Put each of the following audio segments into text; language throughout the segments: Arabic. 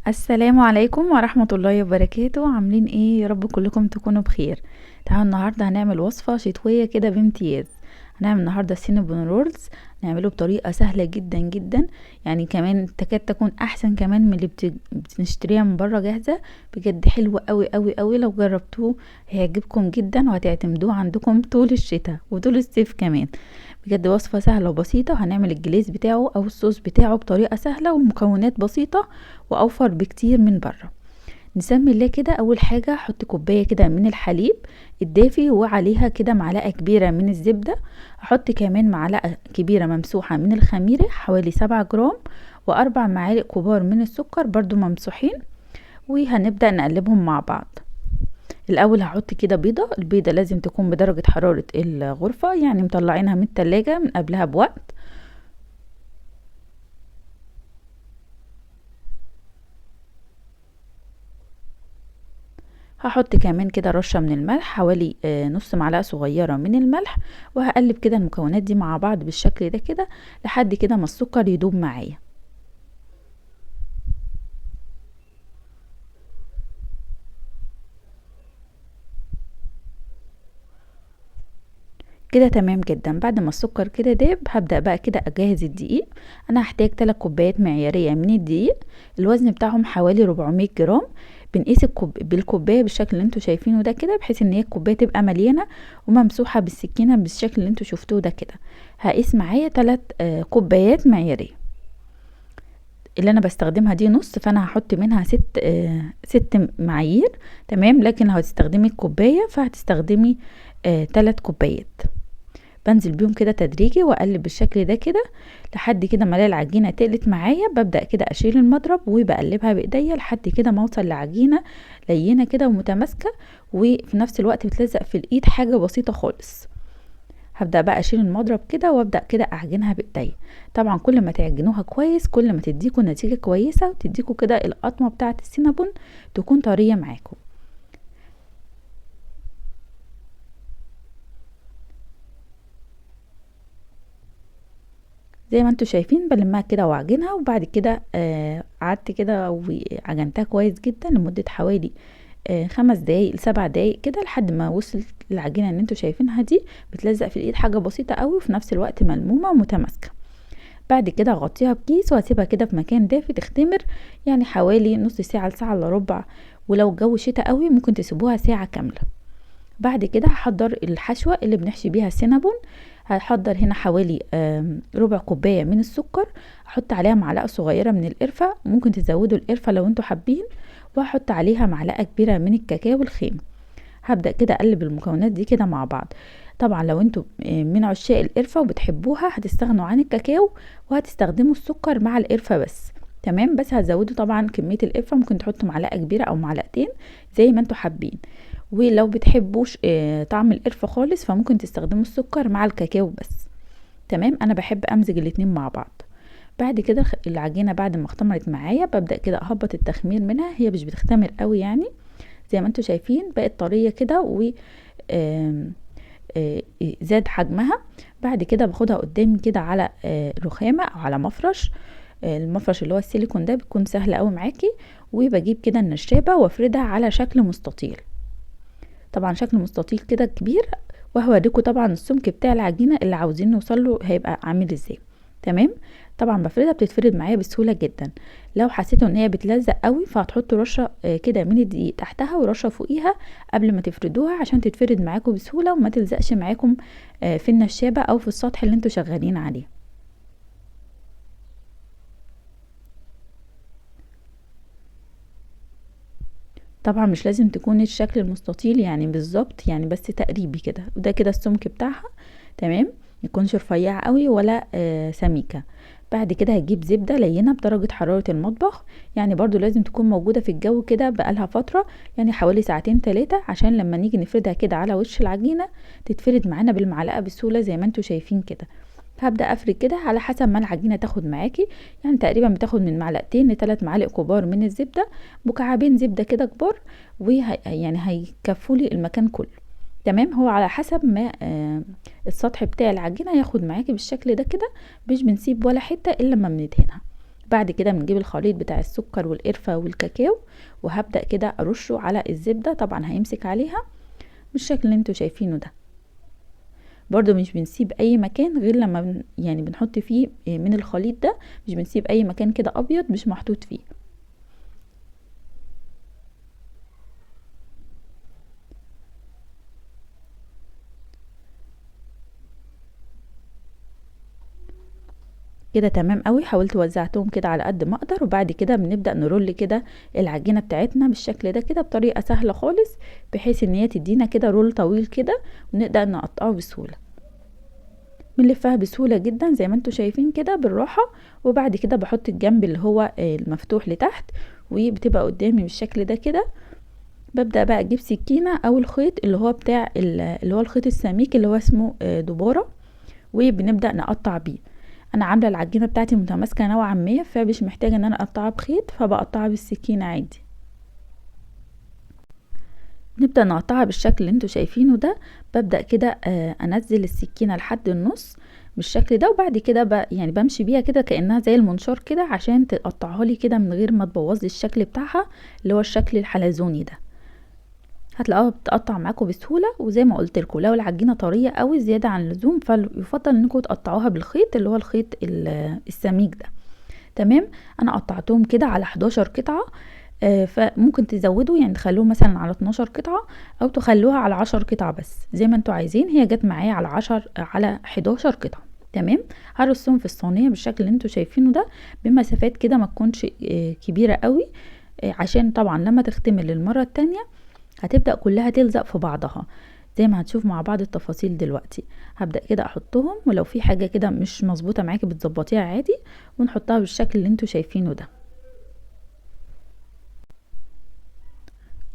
السلام عليكم ورحمة الله وبركاته. عاملين ايه؟ يا رب كلكم تكونوا بخير. تعالوا النهاردة هنعمل وصفة شتوية كده بامتياز. هنعمل النهاردة سينابون رولز. نعمله بطريقة سهلة جدا جدا، يعني كمان تكاد تكون احسن كمان من اللي بنشتريها من بره جاهزة. بجد حلوة قوي قوي قوي، لو جربتوه هيعجبكم جدا وهتعتمدوه عندكم طول الشتاء وطول الصيف كمان. بجد وصفة سهلة وبسيطة. هنعمل الجليز بتاعه او الصوص بتاعه بطريقة سهلة ومكونات بسيطة واوفر بكتير من بره. نسمي الله كده. اول حاجة احط كوباية كده من الحليب الدافي وعليها كده معلقة كبيرة من الزبدة. احط كمان معلقة كبيرة ممسوحة من الخميرة حوالي 7 جرام، واربع معالق كبار من السكر برضو ممسوحين، وهنبدأ نقلبهم مع بعض. الاول هحط كده بيضة. البيضة لازم تكون بدرجة حرارة الغرفة، يعني مطلعينها من التلاجة من قبلها بوقت. هحط كمان كده رشة من الملح، حوالي نص معلقة صغيرة من الملح. وهقلب كده المكونات دي مع بعض بالشكل ده كده لحد كده ما السكر يدوب معايا. كده تمام جدا. بعد ما السكر كده داب هبدأ بقى كده اجهز الدقيق. انا هحتاج 3 كوبايات معيارية من الدقيق، الوزن بتاعهم حوالي 400 جرام. بنقيس بالكوبايه بالشكل اللي انتوا شايفينه ده كده، بحيث ان هي الكوبايه تبقى مليانه وممسوحه بالسكينه بالشكل اللي انتوا شفتوه ده كده. هقيس معايا 3 كوبايات معياريه. اللي انا بستخدمها دي نص، فانا هحط منها 6 معايير. تمام، لكن لو هتستخدمي الكوبايه فهتستخدمي 3 كوبايات. بنزل بيهم كده تدريجي واقلب بالشكل ده كده لحد كده ما الاقي العجينه تقلت معايا. ببدا كده اشيل المضرب وبقلبها بايديا لحد كده ما اوصل لعجينه لينه كده ومتماسكه، وفي نفس الوقت بتلزق في الايد حاجه بسيطه خالص. هبدا بقى اشيل المضرب كده وابدا كده اعجنها بايديا. طبعا كل ما تعجنوها كويس كل ما تديكوا نتيجه كويسه، وتديكوا كده القطمه بتاعه السينابون تكون طريه معاكم. زي ما انتوا شايفين بلمها كده واعجنها، وبعد كده قعدت كده وعجنتها كويس جدا لمدة حوالي 5 دقايق ل7 دقايق كده لحد ما وصلت العجينة اللي انتوا شايفينها دي بتلزق في الايد حاجة بسيطة قوي وفي نفس الوقت ملمومة ومتماسكة. بعد كده اغطيها بكيس واسيبها كده في مكان دافي تختمر، يعني حوالي نص ساعة لساعة الا ربع. ولو الجو شتاء قوي ممكن تسيبوها ساعة كاملة. بعد كده هحضر الحشوة اللي بنحشي بيها السينابون. هحضر هنا حوالي ربع كوباية من السكر. احط عليها معلقة صغيرة من القرفة، ممكن تزودوا القرفة لو انتوا حابين. وهحط عليها معلقة كبيرة من الكاكاو الخام. هبدأ كده اقلب المكونات دي كده مع بعض. طبعا لو انتوا من عشاق القرفة وبتحبوها هتستغنوا عن الكاكاو وهتستخدموا السكر مع القرفة بس. تمام، بس هتزودوا طبعا كمية القرفة، ممكن تحطوا معلقة كبيرة او معلقتين زي ما انتوا حابين. ولو بتحبوش طعم القرفة خالص فممكن تستخدموا السكر مع الكاكاو بس. تمام، انا بحب امزج الاتنين مع بعض. بعد كده العجينة بعد ما اختمرت معايا ببدأ كده اهبط التخمير منها. هي مش بتختمر قوي يعني، زي ما انتوا شايفين بقت طرية كده و آم، زاد حجمها. بعد كده باخدها قدامي كده على رخامة او على مفرش. المفرش اللي هو السيليكون ده بيكون سهل قوي معاكي. وبجيب كده النشابة وافردها على شكل مستطيل، طبعا شكل مستطيل كده كبير. وهوريكم طبعا السمك بتاع العجينة اللي عاوزين نوصله هيبقى عامل ازاي. تمام، طبعا بفردها بتتفرد معايا بسهولة جدا. لو حسيتوا ان هي بتلزق قوي فهتحطوا رشة كده من الدقيق تحتها ورشة فوقيها قبل ما تفردوها عشان تتفرد معاكم بسهولة وما تلزقش معاكم في النشابة او في السطح اللي انتوا شغالين عليه. طبعا مش لازم تكون الشكل المستطيل يعني بالظبط، يعني بس تقريبي كده، وده كده السمك بتاعها. تمام، يكونش رفيع قوي ولا سميكة. بعد كده هجيب زبدة لينة بدرجة حرارة المطبخ، يعني برضو لازم تكون موجودة في الجو كده بقالها فترة، يعني حوالي ساعتين 3 عشان لما نيجي نفردها كده على وش العجينة تتفرد معانا بالمعلقة بسهولة زي ما انتوا شايفين كده. هبدأ افرد كده على حسب ما العجينة تاخد معاكي، يعني تقريبا بتاخد من معلقتين ل3 معالق كبار من الزبدة، مكعبين زبدة كده كبار، يعني هيكفوا لي المكان كله. تمام، هو على حسب ما السطح بتاع العجينة ياخد معاكي بالشكل ده كده. مش بنسيب ولا حتة الا لما بندهنها. بعد كده بنجيب الخليط بتاع السكر والقرفة والكاكاو، وهبدأ كده ارشه على الزبدة. طبعا هيمسك عليها بالشكل اللي انتوا شايفينه ده. برضو مش بنسيب اي مكان غير لما يعني بنحط فيه من الخليط ده، مش بنسيب اي مكان كده ابيض مش محطوط فيه. كده تمام قوي. حاولت وزعتهم كده على قد ما اقدر، وبعد كده بنبدأ نرول كده العجينة بتاعتنا بالشكل ده كده بطريقة سهلة خالص، بحيث ان هي تدينا كده رول طويل كده ونقدر نقطعه بسهولة. بنلفها بسهولة جدا زي ما انتوا شايفين كده بالراحة، وبعد كده بحط الجنب اللي هو المفتوح لتحت، وبتبقى قدامي بالشكل ده كده. ببدأ بقى اجيب سكينة او الخيط اللي هو بتاع اللي هو الخيط السميك اللي هو اسمه دبارة، وبنبدأ نقطع بيه. انا عاملة العجينة بتاعتي متماسكة نوعا ما، فمش محتاجة ان انا اقطعها بخيط، فبقطعها بالسكينة عادي. نبدأ نقطعها بالشكل اللي انتوا شايفينه ده. ببدأ كده انزل السكينة لحد النص بالشكل ده، وبعد كده يعني بمشي بيها كده كأنها زي المنشار كده عشان تقطعها لي كده من غير ما تبوظ لي الشكل بتاعها اللي هو الشكل الحلزوني ده. هتلاقوها بتقطع معاكم بسهولة. وزي ما قلت لكم لو العجينة طرية قوي زيادة عن اللزوم فيفضل انكم تقطعوها بالخيط اللي هو الخيط السميك ده. تمام. انا قطعتهم كده على 11 قطعة، فممكن تزودوا يعني تخلوه مثلا على 12 قطعة او تخلوها على 10 قطعة بس زي ما انتوا عايزين. هي جت معايا على 11 قطعة. تمام. هرصهم في الصينية بالشكل اللي انتوا شايفينه ده بمسافات كده ما تكونش كبيرة قوي، عشان طبعا لما تختمل للمرة التانية هتبدأ كلها تلزق في بعضها زي ما هتشوف مع بعض التفاصيل دلوقتي. هبدأ كده احطهم، ولو في حاجة كده مش مظبوطة معاكي بتظبطيها عادي، ونحطها بالشكل اللي انتوا شايفينه ده.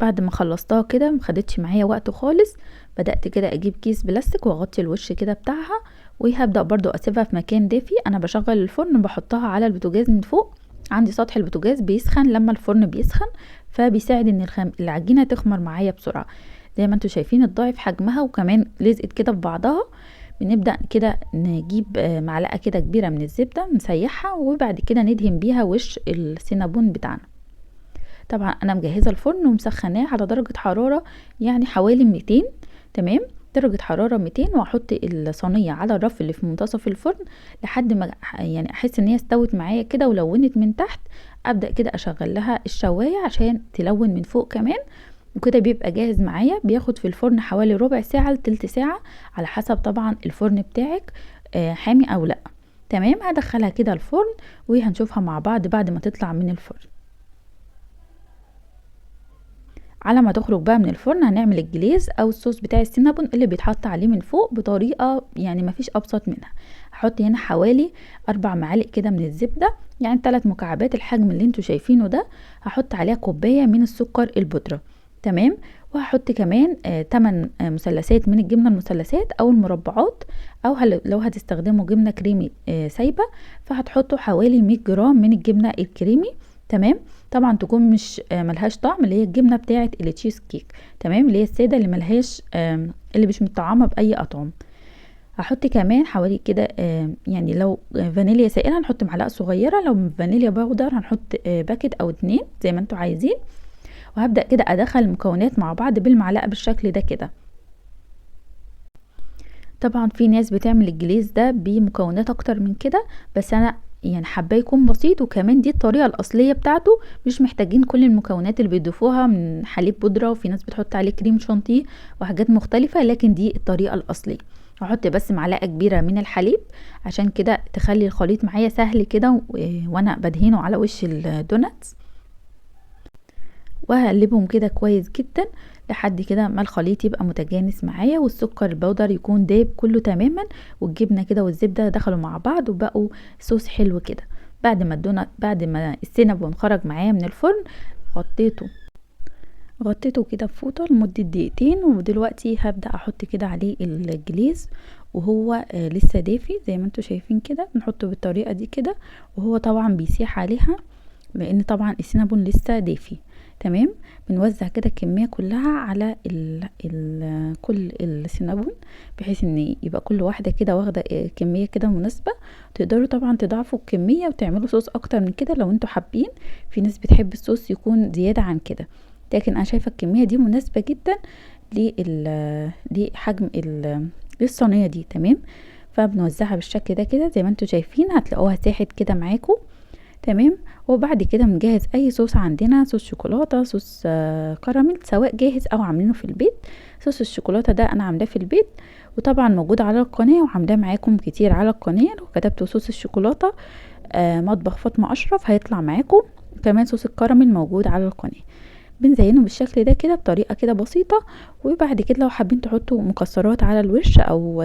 بعد ما خلصتها كده مخدتش معايا وقت خالص، بدأت كده اجيب كيس بلاستيك واغطي الوش كده بتاعها، وهبدأ برضو اسيبها في مكان دافي. انا بشغل الفرن بحطها على البوتاجاز من فوق، عندي سطح البوتاجاز بيسخن لما الفرن بيسخن، فبيساعد ان العجينة تخمر معايا بسرعة. زي ما انتوا شايفين اتضاعف حجمها وكمان لزقت كده في بعضها. بنبدأ كده نجيب معلقة كده كبيرة من الزبدة نسيحها، وبعد كده ندهن بيها وش السينابون بتاعنا. طبعا انا مجهزه الفرن ومسخناه على درجه حراره يعني حوالي 200. تمام. درجه حراره 200، واحط الصينيه على الرف اللي في منتصف الفرن لحد ما يعني احس ان هي استوت معايا كده ولونت من تحت. ابدا كده اشغل لها الشوايه عشان تلون من فوق كمان، وكده بيبقى جاهز معايا. بياخد في الفرن حوالي ربع ساعه لتلت ساعه على حسب طبعا الفرن بتاعك حامي او لا. تمام. هدخلها كده الفرن وهنشوفها مع بعض بعد ما تطلع من الفرن. على ما تخرج بقى من الفرن هنعمل الجليز او الصوص بتاع السينابون اللي بيتحط عليه من فوق بطريقة يعني مفيش ابسط منها. هحط هنا حوالي 4 معالق كده من الزبدة، يعني 3 مكعبات الحجم اللي انتوا شايفينه ده. هحط عليها كوباية من السكر البودرة. تمام. وهحط كمان 8 مثلثات من الجبنة المثلثات او المربعات، او لو هتستخدموا جبنة كريمي سايبة فهتحطوا حوالي 100 جرام من الجبنة الكريمي. تمام. طبعا تكون مش ملهاش طعم، اللي هي الجبنه بتاعه التشيز كيك. تمام. اللي هي الساده اللي ملهاش اللي مش متطعمه باي اطعم. هحط كمان حوالي كده يعني لو فانيليا سائله هنحط معلقه صغيره، لو فانيليا باودر هنحط باكت او 2 زي ما انتوا عايزين. وهبدا كده ادخل المكونات مع بعض بالمعلقه بالشكل ده كده. طبعا في ناس بتعمل الجليز ده بمكونات اكتر من كده، بس انا يعني حابه يكون بسيط، وكمان دي الطريقه الاصليه بتاعته. مش محتاجين كل المكونات اللي بيضيفوها من حليب بودره، وفي ناس بتحط عليه كريم شانتيه وحاجات مختلفه، لكن دي الطريقه الاصليه. هحط بس معلقه كبيره من الحليب عشان كده تخلي الخليط معايا سهل كده وانا بدهنه على وش الدوناتس. وهقلبهم كده كويس جدا لحد كده ما الخليط يبقى متجانس معايا، والسكر البودر يكون دايب كله تماما، والجبنه كده والزبده دخلوا مع بعض وبقوا صوص حلو كده. بعد ما السينابون خرج معايا من الفرن غطيته كده بفوطه لمده دقيقتين. ودلوقتي هبدا احط كده عليه الجليز وهو لسه دافي زي ما انتوا شايفين كده. نحطه بالطريقه دي كده وهو طبعا بيسيح عليها لان طبعا السينابون لسه دافي. تمام. بنوزع كده الكميه كلها على كل السينابون، بحيث ان يبقى كل واحده كده واخده كميه كده مناسبه. تقدروا طبعا تضاعفوا الكميه وتعملوا صوص اكتر من كده لو انتوا حابين. في ناس بتحب الصوص يكون زياده عن كده، لكن انا شايفه الكميه دي مناسبه جدا لحجم للصينيه دي. تمام. فبنوزعها بالشكل ده كده زي ما انتوا شايفين، هتلاقوها ساحت كده معاكم. تمام. وبعد كده بنجهز اي صوص عندنا، صوص شوكولاته، صوص كراميل، سواء جاهز او عاملينه في البيت. صوص الشوكولاته ده انا عاملاه في البيت، وطبعا موجود على القناه وعاملاه معاكم كتير على القناه. لو كتبتوا صوص الشوكولاته مطبخ فاطمه اشرف هيطلع معاكم. كمان صوص الكراميل موجود على القناه. بنزينه بالشكل ده كده بطريقه كده بسيطه. وبعد كده لو حابين تحطوا مكسرات على الوش، او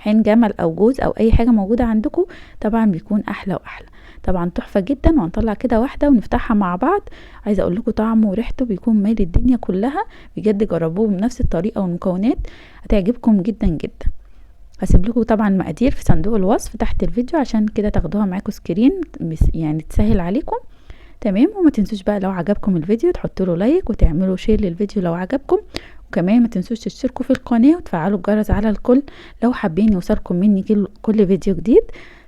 عين جمل او جوز او اي حاجه موجوده عندكم، طبعا بيكون احلى واحلى. طبعا تحفه جدا. وهنطلع كده واحده ونفتحها مع بعض. عايزه اقول لكم طعمه وريحته بيكون مالي الدنيا كلها. بجد جربوه بنفس الطريقه والمكونات، هتعجبكم جدا جدا. هسيب لكم طبعا المقادير في صندوق الوصف تحت الفيديو، عشان كده تاخدوها معاكم سكرين يعني تسهل عليكم. تمام. وما تنسوش بقى لو عجبكم الفيديو تحطوا له لايك وتعملوا شير للفيديو لو عجبكم. وكمان ما تنسوش تشتركوا في القناه وتفعلوا الجرس على الكل لو حابين يوصلكم مني كل فيديو جديد.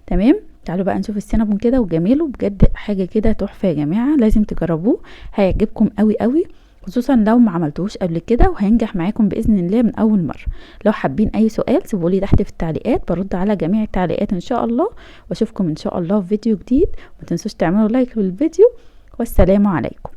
تمام. تعالوا بقى نشوف السينابون كده وجماله، بجد حاجه كده تحفه يا جماعه، لازم تجربوه، هيعجبكم قوي قوي، خصوصا لو ما عملتوش قبل كده، وهينجح معاكم باذن الله من اول مره. لو حابين اي سؤال سيبولي تحت في التعليقات، برد على جميع التعليقات ان شاء الله. واشوفكم ان شاء الله في فيديو جديد. ما تنسوش تعملوا لايك للفيديو، والسلام عليكم.